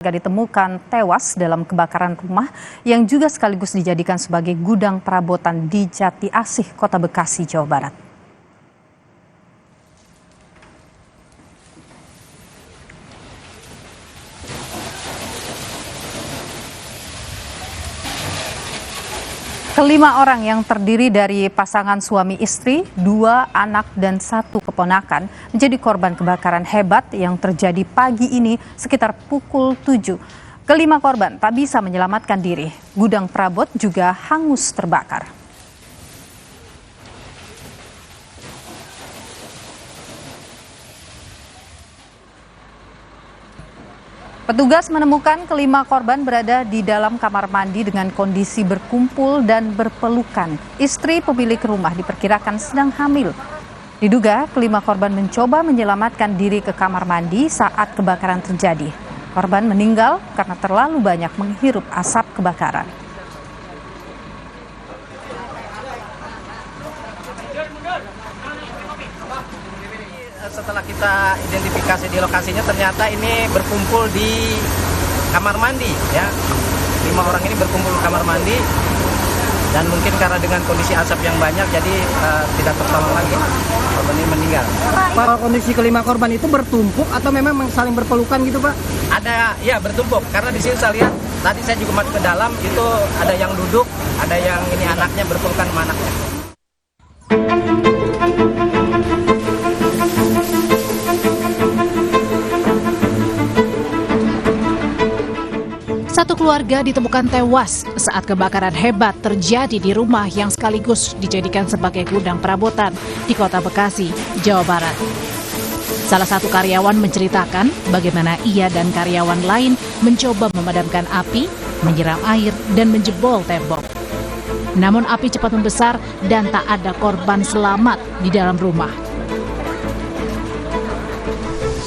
Ditemukan tewas dalam kebakaran rumah yang juga sekaligus dijadikan sebagai gudang perabotan di Jati Asih, Kota Bekasi, Jawa Barat. Kelima orang yang terdiri dari pasangan suami istri, 2 anak dan 1 keponakan menjadi korban kebakaran hebat yang terjadi pagi ini sekitar pukul 7. Kelima korban tak bisa menyelamatkan diri. Gudang perabot juga hangus terbakar. Petugas menemukan kelima korban berada di dalam kamar mandi dengan kondisi berkumpul dan berpelukan. Istri pemilik rumah diperkirakan sedang hamil. Diduga kelima korban mencoba menyelamatkan diri ke kamar mandi saat kebakaran terjadi. Korban meninggal karena terlalu banyak menghirup asap kebakaran. Setelah kita identifikasi di lokasinya, ternyata ini berkumpul di kamar mandi, ya. 5 orang ini berkumpul di kamar mandi, dan mungkin karena dengan kondisi asap yang banyak, jadi tidak tertolong lagi. Korban ini meninggal. Pak, kondisi kelima korban itu bertumpuk atau memang saling berpelukan gitu, Pak? Ada, ya bertumpuk. Karena di sini saya lihat, tadi saya juga masuk ke dalam, itu ada yang duduk, ada yang ini anaknya berpelukan sama anaknya. Satu keluarga ditemukan tewas saat kebakaran hebat terjadi di rumah yang sekaligus dijadikan sebagai gudang perabotan di Kota Bekasi, Jawa Barat. Salah satu karyawan menceritakan bagaimana ia dan karyawan lain mencoba memadamkan api, menyiram air, dan menjebol tembok. Namun api cepat membesar dan tak ada korban selamat di dalam rumah.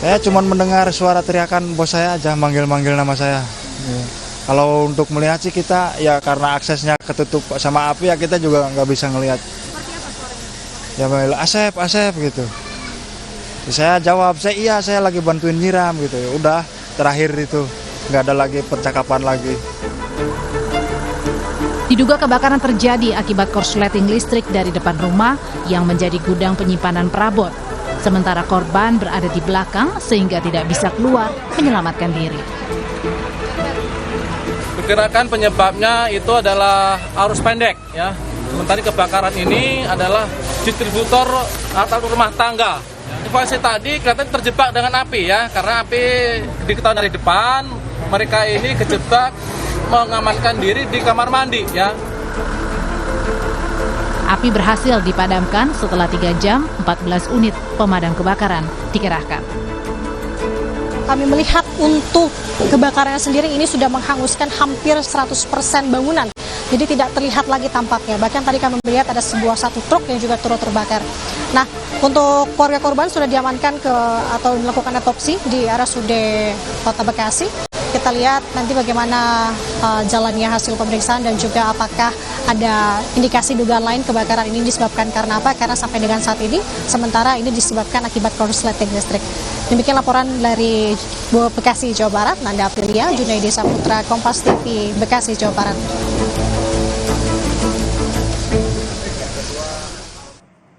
Saya cuma mendengar suara teriakan bos saya aja, manggil-manggil nama saya. Kalau untuk melihat sih kita, ya karena aksesnya ketutup sama api, ya kita juga nggak bisa ngelihat. Ya manggil Asep gitu. Saya jawab, saya lagi bantuin nyiram gitu. Udah, terakhir itu nggak ada lagi percakapan lagi. Diduga kebakaran terjadi akibat korsleting listrik dari depan rumah yang menjadi gudang penyimpanan perabot. Sementara korban berada di belakang sehingga tidak bisa keluar menyelamatkan diri. Perkirakan penyebabnya itu adalah arus pendek, ya. Sementara kebakaran ini adalah distributor atau rumah tangga. Informasi tadi kelihatan terjebak dengan api, ya, karena api diketahui dari depan. Mereka ini kejebak mengamankan diri di kamar mandi, ya. Api berhasil dipadamkan setelah 3 jam, 14 unit pemadam kebakaran dikerahkan. Kami melihat untuk kebakaran sendiri ini sudah menghanguskan hampir 100% bangunan. Jadi tidak terlihat lagi tampaknya. Bahkan tadi kami melihat ada satu truk yang juga turut terbakar. Nah, untuk keluarga korban sudah diamankan atau melakukan otopsi di RSUD Kota Bekasi. Kita lihat nanti bagaimana jalannya hasil pemeriksaan dan juga apakah ada indikasi dugaan lain kebakaran ini disebabkan karena apa? Karena sampai dengan saat ini, sementara ini disebabkan akibat korsleting listrik. Demikian laporan dari Bekasi, Jawa Barat. Nanda Aprilia, Junaidi Saputra, Kompas TV, Bekasi, Jawa Barat.